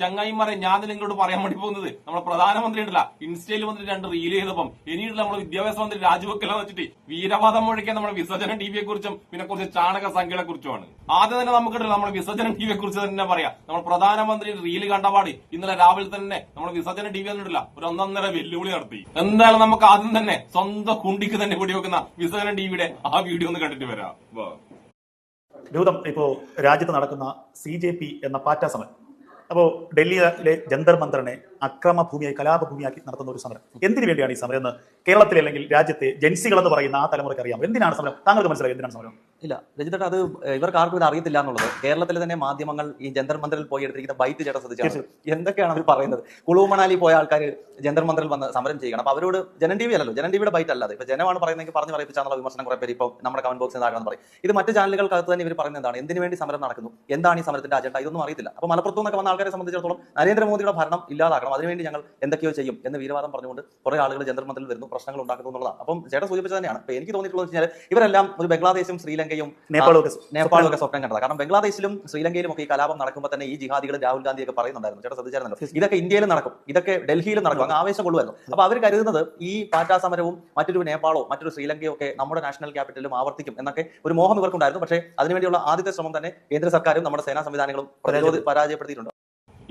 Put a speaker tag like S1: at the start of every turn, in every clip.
S1: ചങ്ങായിമാരെ ഞാൻ നിങ്ങളോട് പറയാൻ വേണ്ടി പോകുന്നത് നമ്മുടെ പ്രധാനമന്ത്രി ഉണ്ടല്ല ഇൻസ്റ്റയിൽ വന്നിട്ട് 2 റീൽ ചെയ്തപ്പം ഇനിയുള്ള നമ്മുടെ വിദ്യാഭ്യാസ മന്ത്രി രാജിവെക്കലെന്ന് വെച്ചിട്ട് വീരവാദം മുഴക്കിയ നമ്മുടെ വിസർജന ടിവിയെ കുറിച്ചും പിന്നെ കുറച്ച് ചാണക സംഖ്യകളെ കുറിച്ചുമാണ്. ആദ്യം തന്നെ നമുക്കുണ്ടല്ലോ നമ്മുടെ വിസർജന ടിവിയെ കുറിച്ച് തന്നെ പറയാം. നമ്മൾ പ്രധാനമന്ത്രി റീല് കണ്ടപാട് ഇന്നലെ രാവിലെ തന്നെ നമ്മുടെ വിസർജന ടിവി എന്നിട്ടില്ല ഒരു 1.5 വെല്ലുവിളി നടത്തി. എന്തായാലും നമുക്ക് ആദ്യം തന്നെ സ്വന്തം കുണ്ടിക്ക് തന്നെ വെടിവെക്കുന്ന വിസർജന ടിവിയുടെ ആ വീഡിയോ ഒന്ന് കണ്ടിട്ട് വരാം.
S2: രൂപം ഇപ്പോ രാജ്യത്ത് നടക്കുന്ന CJP എന്ന പാറ്റ സമരം. അപ്പോൾ ഡൽഹിയിലെ ജന്തർ മന്ദറിനെ അക്രമഭൂമിയായി കലാപഭൂമിയാക്കി നടത്തുന്ന ഒരു സമരം. എന്തിനു വേണ്ടിയാണ് ഈ സമരം എന്ന് കേരളത്തിലെ അല്ലെങ്കിൽ രാജ്യത്തെ ജൻസികൾ എന്ന് പറയുന്ന ആ തലമുറയ്ക്ക് അറിയാം. എന്തിനാണ് സമരം? താങ്കൾക്ക് മനസ്സിലായി എന്തിനാണ് സമരം?
S3: ഇല്ല രജിതേട്ട, അത് ഇവർക്ക് ആർക്കും ഇത് അറിയത്തില്ല എന്നുള്ളത്. കേരളത്തിലെ തന്നെ മാധ്യമങ്ങൾ ഈ ജന്തർ മന്ദറിൽ പോയി എടുത്തിരിക്കുന്ന ബൈറ്റ് ചേട്ടൻ ശ്രദ്ധിച്ചാൽ എന്തൊക്കെയാണ് അവർ പറയുന്നത്. കുളു മണാലി പോയ ആൾക്കാർ ജന്തർ മന്ദറിൽ വന്ന് സമരം ചെയ്യണം. അപ്പൊ അവരോട് ജനൻ ടി വി അല്ലല്ലോ, ജനൻ ടിവിയുടെ ബൈറ്റ് അല്ലാതെ ഇപ്പൊ ജനമാണ് പറയുന്നെങ്കിൽ പറഞ്ഞു പറയിപ്പിച്ചാന്നുള്ള വിമർശനം കുറെ പേര് ഇപ്പോൾ നമ്മുടെ കമന്റ് ബോക്സിൽ താഴെന്ന് പറയും. ഇത് മറ്റു ചാനലുകൾക്കകത്ത് തന്നെ ഇവർ പറയുന്നത് എന്താണ്, എന്തിനു വേണ്ടി സമരം നടക്കുന്നു, എന്താണ് ഈ സമരത്തിന്റെ അജണ്ട, ഇതൊന്നും അറിയത്തില്ല. അപ്പൊ മലപ്പുറത്തു നിന്നൊക്കെ വന്ന ആൾക്കാരെ സംബന്ധിച്ചിടത്തോളം നരേന്ദ്രമോദിയുടെ ഭരണം ഇല്ലാതാക്കണം, അതിനുവേണ്ടി ഞങ്ങൾ എന്തൊക്കെയോ ചെയ്യും എന്ന് വീരവാദം പറഞ്ഞുകൊണ്ട് കുറെ ആളുകൾ ജന്തർ മന്ദറിൽ വരുന്നു, പ്രശ്നങ്ങൾ ഉണ്ടാക്കുന്നു എന്നുള്ളതാണ്. അപ്പം ചേട്ടൻ സൂചിപ്പിച്ചത് തന്നെയാണ്. അപ്പൊ എനിക്ക് തോന്നിയിട്ടുള്ളത് വെച്ചാൽ ഇവരെല്ലാം ഒരു ബംഗ്ലാദേശും ശ്രീലങ്കയും നേപ്പാളും ഒക്കെ സ്വപ്നം കണ്ടത്. കാരണം ബംഗ്ലാദേശിലും ശ്രീലങ്കയിലും ഒക്കെ ഈ കലാപം നടക്കുമ്പോൾ തന്നെ ഈ ജിഹാദികളും രാഹുൽ ഗാന്ധിയൊക്കെ പറയുന്നുണ്ടായിരുന്നു. ചേട്ടൻ ശ്രദ്ധിച്ചായിരുന്നല്ലോ, ഇതൊക്കെ ഇന്ത്യയിലും നടക്കും, ഇതൊക്കെ ഡൽഹിയിലും നടക്കും, അങ്ങ് ആവേശം കൊള്ളുമായിരുന്നു. അപ്പൊ അവർ കരുതുന്നത് ഈ പാറ്റാ സമരവും മറ്റൊരു നേപ്പാളോ മറ്റൊരു ശ്രീലങ്കയോ ഒക്കെ നമ്മുടെ നാഷണൽ ക്യാപിറ്റലിലും ആവർത്തിക്കും എന്നൊക്കെ ഒരു മോഹം ഇവർക്കുണ്ടായിരുന്നു. പക്ഷേ അതിനുവേണ്ടിയുള്ള ആദ്യത്തെ ശ്രമം തന്നെ കേന്ദ്ര സർക്കാരും നമ്മുടെ സേനാ സംവിധാനങ്ങളും പരാജയപ്പെടുത്തിയിട്ടുണ്ട്.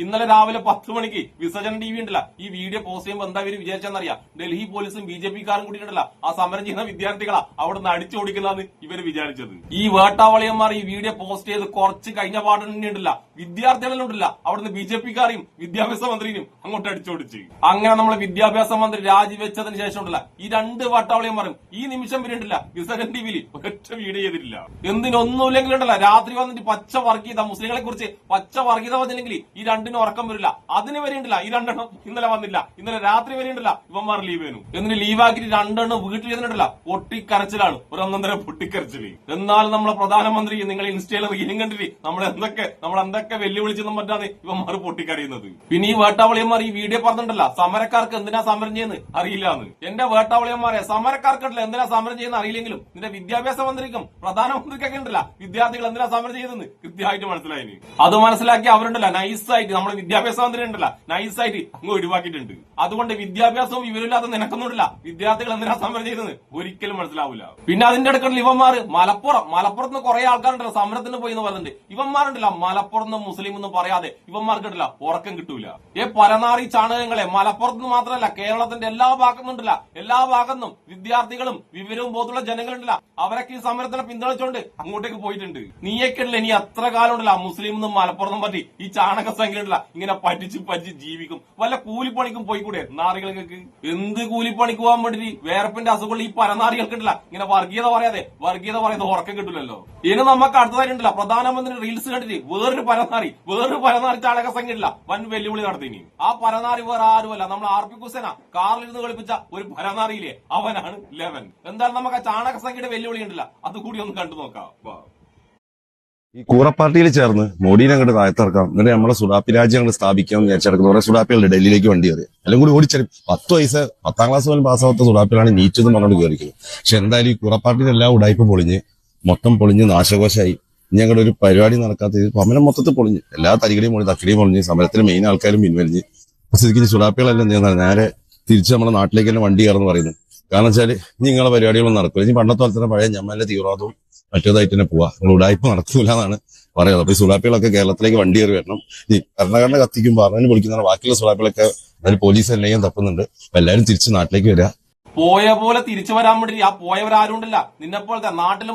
S1: ഇന്നലെ രാവിലെ 10 മണിക്ക് വിസർജന ടിവി ഉണ്ടല്ല ഈ വീഡിയോ പോസ്റ്റ് ചെയ്യുമ്പോൾ എന്താ ഇവര് വിചാരിച്ചെന്നറിയാം, ഡൽഹി പോലീസും BJP കാരും കൂടിയിട്ടുണ്ടല്ല ആ സമരം ചെയ്യുന്ന വിദ്യാർത്ഥികളാ അവിടെ നിന്ന് അടിച്ചോടിക്കുന്നതാണ് ഇവര് വിചാരിച്ചത്. ഈ വേട്ടാവളിയന്മാർ ഈ വീഡിയോ പോസ്റ്റ് ചെയ്ത് കുറച്ച് കഴിഞ്ഞ പാടുണ്ടല്ല വിദ്യാർത്ഥികളിലുണ്ടല്ല അവിടുന്ന് BJP കാരെയും വിദ്യാഭ്യാസ മന്ത്രിയും അങ്ങോട്ട് അടിച്ചോടിച്ച്. അങ്ങനെ നമ്മളെ വിദ്യാഭ്യാസ മന്ത്രി രാജിവെച്ചതിന് ശേഷം ഉണ്ടല്ല ഈ 2 വേട്ടാവളിയന്മാരും ഈ നിമിഷം വരെ ഉണ്ടല്ല വിസർജന ടിവിയിൽ ഒറ്റ വീഡിയോ ചെയ്തിട്ടില്ല. എന്തിനൊന്നുമില്ലെങ്കിൽ ഉണ്ടല്ല രാത്രി വന്നിട്ട് പച്ച വർഗീയത, മുസ്ലിങ്ങളെ കുറിച്ച് പച്ച വർഗീയത പറഞ്ഞില്ലെങ്കിൽ ഈ 2 ഉറക്കം വരില്ല. അതിന് വരെ ഉണ്ടല്ല ഈ 2 ഇന്നലെ വന്നില്ല, ഇന്നലെ രാത്രി വരെ ഉണ്ടല്ല ഇവന്മാർ ലീവ് ചെയ്യുന്നു. എന്നിട്ട് ലീവാക്കിട്ട് 2 വീട്ടിൽ ഇരുന്നിട്ടില്ല പൊട്ടിക്കരച്ചിലാണ്, ഒരു 1.5 പൊട്ടിക്കരച്ചില്. എന്നാൽ നമ്മളെ പ്രധാനമന്ത്രി നിങ്ങൾ ഇൻസ്റ്റയിൽ റീലും കണ്ടിട്ട് നമ്മളെന്തൊക്കെ വെല്ലുവിളിച്ചൊന്നും പറ്റാതെ ഇവന്മാർ പൊട്ടിക്കരയുന്നത്. പിന്നെ ഈ വേട്ടാവളിയന്മാർ ഈ വീഡിയോ പറഞ്ഞിട്ടല്ല സമരക്കാർക്ക് എന്തിനാ സമരം ചെയ്യുന്നത് അറിയില്ലാന്ന്. എന്റെ വേട്ടാവളിയന്മാരെ, സമരക്കാർക്കല്ല എന്തിനാ സമരം ചെയ്യുന്ന അറിയില്ലെങ്കിലും നിന്റെ വിദ്യാഭ്യാസ മന്ത്രിക്കും പ്രധാനമന്ത്രിക്കൊക്കെ ഉണ്ടല്ല വിദ്യാർത്ഥികൾ എന്തിനാ സമരം ചെയ്തെന്ന് കൃത്യമായിട്ട് മനസ്സിലായി. അത് മനസ്സിലാക്കി അവരുണ്ടല്ല നൈസായിട്ട് നമ്മുടെ വിദ്യാഭ്യാസ മന്ത്രി ഉണ്ടല്ല നൈസായിട്ട് അങ്ങ് ഒഴിവാക്കിയിട്ടുണ്ട്. അതുകൊണ്ട് വിദ്യാഭ്യാസവും വിവരമില്ലാത്ത നിനക്കൊന്നുമില്ല വിദ്യാർത്ഥികൾ എന്തിനാ സമരം ചെയ്തത് ഒരിക്കലും മനസ്സിലാവില്ല. പിന്നെ അതിന്റെ അടുക്കൽ ഇവന്മാർ മലപ്പുറത്ത് കുറെ ആൾക്കാരുണ്ടല്ലോ സമരത്തിന് പോയി എന്ന് പറയുന്നുണ്ട്. ഇവന്മാരുണ്ടല്ല മലപ്പുറത്ത് മുസ്ലിം ഒന്നും പറയാതെ ഇവന്മാർക്കുണ്ടല്ല ഉറക്കം കിട്ടൂല. പരനാറി ചാണകങ്ങളെ മലപ്പുറത്ത് മാത്രമല്ല കേരളത്തിന്റെ എല്ലാ ഭാഗത്തുനിന്നും വിദ്യാർത്ഥികളും വിവരവും ബോധമുള്ള ജനങ്ങളുണ്ടല്ല അവരൊക്കെ ഈ സമരത്തിനെ പിന്തുണച്ചുകൊണ്ട് അങ്ങോട്ടേക്ക് പോയിട്ടുണ്ട്. നീയൊക്കെയല്ല ഇനി എത്ര കാലം ഉണ്ടല്ല മുസ്ലിം ഒന്നും മലപ്പുറത്തും പറ്റി ഈ ചാണക സംഖ്യ ഇങ്ങനെ പഠിച്ച് ജീവിക്കും. വല്ല കൂലിപ്പണിക്കും പോയിക്കൂടെ നാറികൾക്ക്? എന്ത് കൂലിപ്പണിക്ക് പോകാൻ വേണ്ടി വേർപ്പിന്റെ അസുഖങ്ങൾ ഈ പരനാറികൾക്കുണ്ടല്ല ഇങ്ങനെ വർഗീയത പറയാതെ ഉറക്കം കിട്ടില്ലല്ലോ. ഇനി നമുക്ക് അടുത്തതായിട്ടുണ്ടല്ല പ്രധാനമന്ത്രി റീൽസ് കണ്ടിട്ട് വേറൊരു പരനാറി ചാണക സംഖ്യ ഇല്ല വൻ വെല്ലുവിളി നടത്തിനി. ആ പരനാറി വേറെ ആരുമല്ല നമ്മൾ RP കുസേന കാറിലിരുന്ന് കളിപ്പിച്ച ഒരു പരനാറിയിലെ അവനാണ് 11. എന്തായാലും നമുക്ക് ആ ചാണക സംഖ്യയുടെ വെല്ലുവിളി ഉണ്ടല്ല അതുകൂടി ഒന്ന് കണ്ടു നോക്കാം.
S4: ഈ കൂറ പാർട്ടിയിൽ ചേർന്ന് മോഡീനെ അങ്ങോട്ട് താഴ്ത്തിറക്കാം, എന്നിട്ട് നമ്മളെ സുഡാപ്പി രാജ്യം അങ്ങോട്ട് സ്ഥാപിക്കാമെന്ന് വിചാരിച്ചെടുക്കുന്ന കുറെ സുഡാപ്പികളുടെ ഡൽഹിയിലേക്ക് വണ്ടി കയറി എല്ലാം കൂടി ഓടിച്ചെടുക്കും. 10 വയസ്സ് 10ാം ക്ലാസ് പോലും പാസ്സാവാത്ത സുഡാപ്പികളാണ് നീറ്റ് എന്ന് പറഞ്ഞുകൊണ്ട് കയറിക്കുന്നത്. പക്ഷെ എന്തായാലും ഈ കൂറ പാർട്ടിയുടെ എല്ലാ ഉടായ്പ മൊത്തം പൊളിഞ്ഞ് നാശകോശമായി. ഇനി അങ്ങോട്ട് ഒരു പരിപാടി നടക്കാത്ത സമരം മൊത്തത്തിൽ പൊളിഞ്ഞ് എല്ലാ തക്കിടിയും പൊളിഞ്ഞ് സമരത്തിന് മെയിൻ ആൾക്കാരും പിൻവലിഞ്ഞ് സ്ഥിതിക്ക് സുഡാപ്പികളെല്ലാം ചെയ്യുന്നതാണ് നേരെ തിരിച്ച് നമ്മുടെ നാട്ടിലേക്ക് തന്നെ വണ്ടി കയറുന്നു പറയുന്നു. കാരണം വെച്ചാല് നിങ്ങളെ പരിപാടികളൊന്നും നടക്കില്ല, ഇനി പണ്ടത്തെ പോലെ തന്നെ പഴയ ഞമ്മന്റെ തീവ്രവാദവും മറ്റേതായിട്ട് തന്നെ പോവാ, നിങ്ങൾ ഉടായ്പ നടക്കൂല എന്നാണ് പറയുന്നത്. അപ്പൊ ഈ സുഡാപ്പികളൊക്കെ കേരളത്തിലേക്ക് വണ്ടി കയറി വരണം. ഈ ഭരണഘടന കത്തിക്കുമ്പോൾ പറഞ്ഞു പൊളിക്കുന്ന ബാക്കിയുള്ള സുഡാപ്പികളൊക്കെ അതിൽ പോലീസ് എല്ലാം തപ്പുന്നുണ്ട്. അപ്പൊ എല്ലാവരും തിരിച്ച് നാട്ടിലേക്ക് വരിക.
S1: പോയ പോലെ തിരിച്ചു വരാൻ വേണ്ടി ആ പോയവരാരുണ്ടല്ല നിന്നെപ്പോലത്തെ നാട്ടിൽ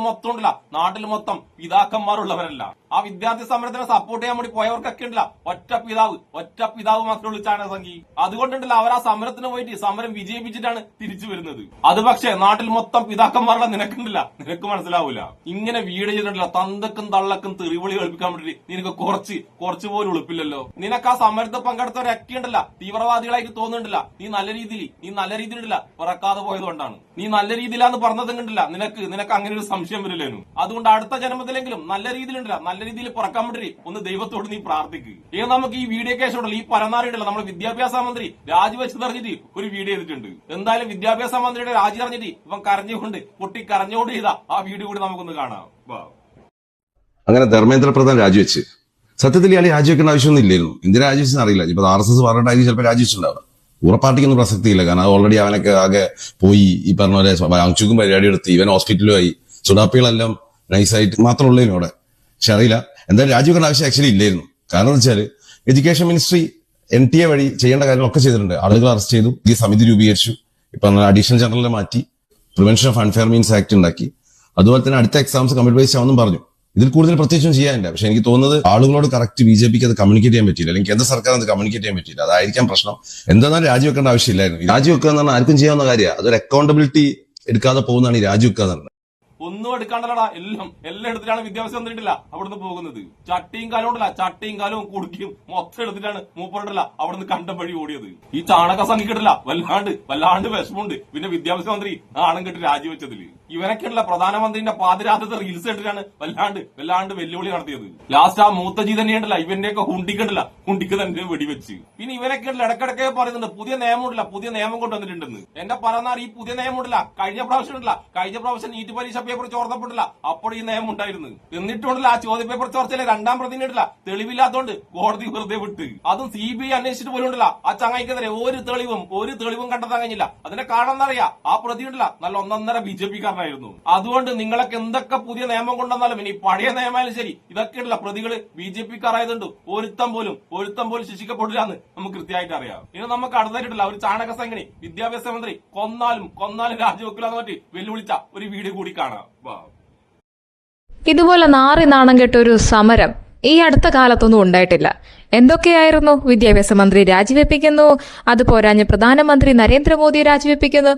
S1: മൊത്തം പിതാക്കന്മാരുള്ളവരല്ല. ആ വിദ്യാർത്ഥി സമരത്തിനെ സപ്പോർട്ട് ചെയ്യാൻ വേണ്ടി പോയവർക്കൊക്കെ ഉണ്ടല്ല ഒറ്റ പിതാവ് മാത്രമുള്ള ചാണകസംഖ്യ. അതുകൊണ്ടുണ്ടല്ല അവർ ആ സമരത്തിന് പോയിട്ട് സമരം വിജയിപ്പിച്ചിട്ടാണ് തിരിച്ചു വരുന്നത്. അത് പക്ഷേ നാട്ടിൽ മൊത്തം പിതാക്കന്മാരുള്ള നിനക്കുണ്ടല്ല, നിനക്ക് മനസ്സിലാവൂല. ഇങ്ങനെ വീട് ചെയ്തിട്ടില്ല തന്തക്കും തള്ളക്കും തെറിവിളി കളിപ്പിക്കാൻ വേണ്ടി നിനക്ക് കുറച്ച് പോലും ഉളുപ്പില്ലല്ലോ. നിനക്ക് ആ സമരത്തിൽ പങ്കെടുത്തവരൊക്കെ ഉണ്ടല്ല തീവ്രവാദികളായിട്ട് തോന്നുന്നുണ്ടല്ല. നീ നല്ല രീതിയിലുണ്ടല്ല പിറക്കാതെ പോയതുകൊണ്ടാണ്. നീ നല്ല രീതിയിലാന്ന് പറഞ്ഞതും കണ്ടില്ല നിനക്ക് അങ്ങനെ ഒരു സംശയം വരില്ലേനു. അതുകൊണ്ട് അടുത്ത ജന്മത്തിലെങ്കിലും നല്ല രീതിയിൽ പിറക്കാൻ വേണ്ടി ഒന്ന് ദൈവത്തോട് നീ പ്രാർത്ഥിക്കുക. നമുക്ക് ഈ വീഡിയോ കേസുണ്ടല്ലോ ഈ പരനാറിയുണ്ടല്ലോ നമ്മുടെ വിദ്യാഭ്യാസ മന്ത്രി രാജിവെച്ച് തെറിഞ്ഞിട്ട് ഒരു വീഡിയോ ചെയ്തിട്ടുണ്ട്. എന്തായാലും വിദ്യാഭ്യാസ മന്ത്രിയുടെ രാജി അറിഞ്ഞിട്ട് ഇവൻ കരഞ്ഞുകൊണ്ട് ചെയ്ത ആ വീഡിയോ കൂടി നമുക്കൊന്ന് കാണാം.
S4: അങ്ങനെ ധർമ്മേന്ദ്ര പ്രധാൻ രാജിവെച്ച് സത്യത്തിൽ ഇയാൾ രാജിവെക്കേണ്ട ആവശ്യമൊന്നും ഇല്ലായിരുന്നു. എന്തിനാ രാജിവെച്ചെന്ന് അറിയില്ല. ഇപ്പൊ RSS പറഞ്ഞിട്ടായിരിക്കും ചിലപ്പോൾ രാജിവെച്ചിട്ടുണ്ടാവുക. കൂറപ്പാർട്ടിക്കൊന്നും പ്രസക്തിയില്ല. കാരണം അത് ഓൾറെഡി അവനൊക്കെ ആകെ പോയി. ഈ പറഞ്ഞ പോലെ അങ്ചുക്കും പരിപാടി എടുത്ത് ഇവൻ ഹോസ്പിറ്റലുമായി. സുഡാപ്പികളെല്ലാം നൈസായിട്ട് മാത്രമുള്ളതിനും അവിടെ. പക്ഷെ അറിയില്ല, എന്തായാലും രാജിവെക്കേണ്ട ആവശ്യം ആക്ച്വലി ഇല്ലായിരുന്നു. കാരണം എന്ന് വെച്ചാൽ എഡ്യൂക്കേഷൻ മിനിസ്ട്രി NTA വഴി ചെയ്യേണ്ട കാര്യങ്ങളൊക്കെ ചെയ്തിട്ടുണ്ട്. ആളുകൾ അറസ്റ്റ് ചെയ്തു, ഈ സമിതി രൂപീകരിച്ചു, ഇപ്പൊ അഡീഷണൽ ജനറലിനെ മാറ്റി, prevention of unfair means act ഉണ്ടാക്കി. അതുപോലെ തന്നെ അടുത്ത എക്സാംസ് കമ്പ്യൂട്ടർ ബേസ്ഡ് ആണെന്നും പറഞ്ഞു. ഇതിൽ കൂടുതൽ പ്രത്യേകിച്ചും ചെയ്യാനില്ല. പക്ഷെ എനിക്ക് തോന്നുന്നത് ആളുകളോട് കറക്റ്റ് BJPക്ക് അത് കമ്മ്യൂണിക്കേറ്റ് ചെയ്യാൻ പറ്റിയില്ല, അല്ലെങ്കിൽ കേന്ദ്ര സർക്കാർ അത് കമ്മ്യൂണിക്കേറ്റ് ചെയ്യാൻ പറ്റിയില്ല. അതായിരിക്കാം പ്രശ്നം. എന്താണെന്നാലും രാജിവെക്കേണ്ട ആവശ്യമില്ലായിരുന്നു. രാജിവെക്കുക എന്ന് പറഞ്ഞാൽ ആർക്കും ചെയ്യാവുന്ന കാര്യമാണ്. അതൊരു അക്കൗണ്ടബിലിറ്റി എടുക്കാതെ പോകുന്നതാണ് ഈ രാജിവെക്കുക എന്ന് പറഞ്ഞത്.
S1: ഒന്നും എടുക്കാണ്ടല്ലടാ, എല്ലാം എടുത്തിട്ടാണ് വിദ്യാഭ്യാസം തന്നിട്ടില്ല അവിടുന്ന് പോകുന്നത്. ചട്ടിയും കാലം ഉണ്ടല്ല, ചട്ടിയും കാലവും കുടുക്കിയും മൊത്തം എടുത്തിട്ടാണ് മൂപ്പറുണ്ടല്ല അവിടുന്ന് കണ്ടം വഴി ഓടിയത്. ഈ ചാണക സംഘിക്കിട്ടില്ല, വല്ലാണ്ട് വിഷമുണ്ട്. പിന്നെ വിദ്യാഭ്യാസ മന്ത്രി നാണം കെട്ടി രാജിവെച്ചതില് ഇവനൊക്കെയുള്ള പ്രധാനമന്ത്രിന്റെ പാതിരാത്രത്തെ റീൽസ് എടുത്തിട്ടാണ് വല്ലാണ്ട് വെല്ലുവിളി നടത്തിയത്. ലാസ്റ്റ് ആ മൂത്തജി തന്നെയുണ്ടല്ല ഇവന്റെയൊക്കെ ഹുണ്ടിക്ക് തന്നെ വെടിവെച്ച്. പിന്നെ ഇവനൊക്കെ ഇടക്കിടക്കെ പറയുന്നുണ്ട് പുതിയ നിയമം കൊണ്ടുവന്നിട്ടുണ്ടെന്ന്. എന്റെ പറഞ്ഞാൽ ഈ പുതിയ നിയമമുണ്ടല്ല കഴിഞ്ഞ പ്രാവശ്യം നീറ്റ് പരീക്ഷ പേപ്പർ ചോർന്നപ്പെട്ടില്ല, അപ്പോൾ ഈ നിയമം ഉണ്ടായിരുന്നു. എന്നിട്ടുണ്ടല്ല ആ ചോദ്യ പേപ്പർ ചോർച്ചയിലെ 2ാം പ്രതിനിധില്ല തെളിവില്ലാത്തോണ്ട് കോടതി വെറുതെ വിട്ട്. അതും CBI അന്വേഷിച്ചിട്ട് പോലും ഉണ്ടല്ല ആ ചങ്ങായിക്കെതിരെ ഒരു തെളിവും കണ്ടെത്താൻ കഴിഞ്ഞില്ല. അതിന്റെ കാരണം എന്നറിയാം, ആ പ്രതി ഉണ്ടല്ല നല്ല 1.5 BJP-കാരനായിരുന്നു. അതുകൊണ്ട് നിങ്ങളൊക്കെ എന്തൊക്കെ പുതിയ നിയമം കൊണ്ടുവന്നാലും ഇനി പഴയ നിയമായാലും ശരി, ഇതൊക്കെയുള്ള പ്രതികള് BJP-കാരായതുകൊണ്ട് ഒരുത്തം പോലും ശിക്ഷിക്കപ്പെടില്ല എന്ന് നമുക്ക് കൃത്യമായിട്ട് അറിയാം. ഇനി നമുക്ക് അടുത്തായിട്ടുള്ള ഒരു ചാണക സംഘടന വിദ്യാഭ്യാസ മന്ത്രി കൊന്നാലും രാജിവെക്കില്ല എന്ന് പറ്റി വെല്ലുവിളിച്ച ഒരു വീഡിയോ കൂടി കാണാം.
S5: ഇതുപോലെ നാറി നാണം കെട്ട ഒരു സമരം ഈ അടുത്ത കാലത്തൊന്നും ഉണ്ടായിട്ടില്ല. എന്തൊക്കെയായിരുന്നു? വിദ്യാഭ്യാസ മന്ത്രി രാജിവെപ്പിക്കുന്നു, അത് പോരാഞ്ഞ് പ്രധാനമന്ത്രി നരേന്ദ്രമോദി രാജിവെപ്പിക്കുന്നു,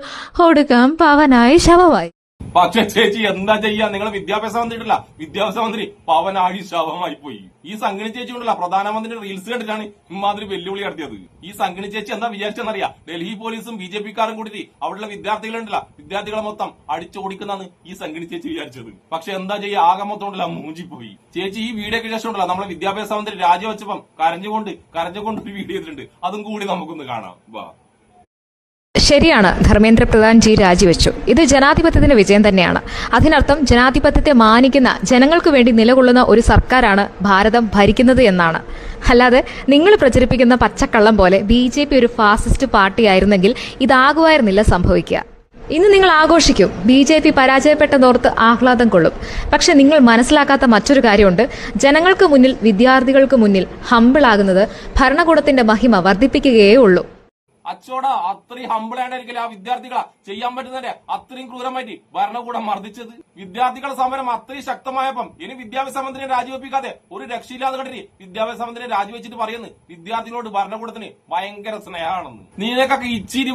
S5: ഒടുക്കം പവനായി ശവമായി.
S1: പക്ഷെ ചേച്ചി എന്താ ചെയ്യാ, നിങ്ങൾ വിദ്യാഭ്യാസ മന്ത്രി ഇട്ടില്ല, വിദ്യാഭ്യാസ മന്ത്രി പവനാഴി ശവമായി പോയി. ഈ സംഘിണി ചേച്ചി ഉണ്ടല്ല പ്രധാനമന്ത്രിയുടെ റീൽസ് കണ്ടിട്ടാണ് ഇമാതിരി വെല്ലുവിളി നടത്തിയത്. ഈ സംഘിണി ചേച്ചി എന്താ വിചാരിച്ചെന്നറിയാം, ഡൽഹി പോലീസും BJP-കാരും കൂടി അവിടെയുള്ള വിദ്യാർത്ഥികളെ മൊത്തം അടിച്ചോടിക്കുന്നതാണ് ഈ സംഘിണി ചേച്ചി വിചാരിച്ചത്. പക്ഷെ എന്താ ചെയ്യാ, ആകെ മൊത്തം ഉണ്ടല്ല മൂഞ്ചിപ്പോയി. ചേച്ചി ഈ വീഡിയോക്ക് ശേഷം ഉണ്ടല്ല നമ്മളെ വിദ്യാഭ്യാസ മന്ത്രി രാജിവെച്ചപ്പം കരഞ്ഞുകൊണ്ട് ഒരു വീഡിയോ ചെയ്തിട്ടുണ്ട്. അതും കൂടി നമുക്കൊന്ന് കാണാം. വാ.
S5: ശരിയാണ്, ധർമ്മേന്ദ്ര പ്രധാൻ ജി രാജിവെച്ചു. ഇത് ജനാധിപത്യത്തിന്റെ വിജയം തന്നെയാണ്. അതിനർത്ഥം ജനാധിപത്യത്തെ മാനിക്കുന്ന, ജനങ്ങൾക്ക് വേണ്ടി നിലകൊള്ളുന്ന ഒരു സർക്കാരാണ് ഭാരതം ഭരിക്കുന്നത് എന്നാണ്. അല്ലാതെ നിങ്ങൾ പ്രചരിപ്പിക്കുന്ന പച്ചക്കള്ളം പോലെ BJP ഒരു ഫാസിസ്റ്റ് പാർട്ടിയായിരുന്നെങ്കിൽ ഇതാകുമായിരുന്നില്ല സംഭവിക്കുക. ഇന്ന് നിങ്ങൾ ആഘോഷിക്കും, BJP പരാജയപ്പെട്ടതോർത്ത് ആഹ്ലാദം കൊള്ളും. പക്ഷെ നിങ്ങൾ മനസ്സിലാക്കാത്ത മറ്റൊരു കാര്യമുണ്ട്. ജനങ്ങൾക്ക് മുന്നിൽ, വിദ്യാർത്ഥികൾക്ക് മുന്നിൽ ഹമ്പിളാകുന്നത് ഭരണകൂടത്തിന്റെ മഹിമ വർദ്ധിപ്പിക്കുകയേ ഉള്ളൂ.
S1: അച്ചോടാ, അത്രയും ഹമ്പിളായിട്ടായിരിക്കില്ല ആ വിദ്യാർത്ഥികളെ ചെയ്യാൻ പറ്റുന്നതിന്റെ അത്രയും ക്രൂരമായിട്ട് ഭരണകൂടം മർദ്ദിച്ചത്. വിദ്യാർത്ഥികളുടെ സമരം അത്രയും ശക്തമായപ്പം ഇനി വിദ്യാഭ്യാസ മന്ത്രിയെ രാജിവെപ്പിക്കാതെ ഒരു രക്ഷയില്ലാതെ കണ്ടിട്ട് വിദ്യാഭ്യാസ മന്ത്രിയെ രാജിവെച്ചിട്ട് പറയുന്നു വിദ്യാർത്ഥികളോട് ഭരണകൂടത്തിന് ഭയങ്കര സ്നേഹമാണെന്ന്. നിനക്കൊക്കെ ഇച്ചിരി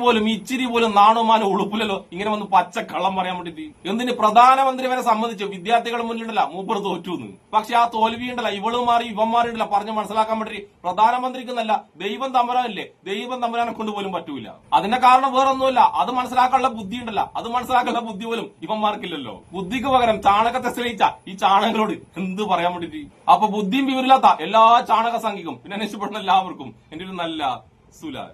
S1: പോലും നാണുമാനോ ഉളുപ്പില്ലല്ലോ ഇങ്ങനെ വന്ന് പച്ചക്കള്ളം പറയാൻ വേണ്ടിട്ട്. എന്തിന് പ്രധാനമന്ത്രി വരെ സമ്മതിച്ചു വിദ്യാർത്ഥികളുടെ മുന്നിലുണ്ടല്ല മൂപ്പർ തോറ്റുന്ന്. പക്ഷെ ആ തോൽവിയുണ്ടല്ല ഇവളും മാറി ഇവൻ മാറിയുണ്ടല്ല പറഞ്ഞ് മനസ്സിലാക്കാൻ വേണ്ടി പ്രധാനമന്ത്രിക്ക് നല്ല ദൈവം തമ്പുരാനെ കൊണ്ട് പോലും പറ്റൂല. അതിന്റെ കാരണം വേറൊന്നുമില്ല, അത് മനസ്സിലാക്കാനുള്ള ബുദ്ധി ഉണ്ടല്ല, അത് മനസ്സിലാക്കാനുള്ള ബുദ്ധി പോലും ഇവന്മാർക്കില്ലല്ലോ. ബുദ്ധിക്ക് പകരം ചാണകത്തെ സ്നേഹിച്ച ഈ ചാണകങ്ങളോട് എന്ത് പറയാൻ വേണ്ടിട്ട്. അപ്പൊ ബുദ്ധിയും വിവരമില്ലാത്ത എല്ലാ ചാണക സംഘിക്കും പിന്നെ രക്ഷപ്പെടുന്ന എല്ലാവർക്കും എന്റെ ഒരു നല്ല സുലാ.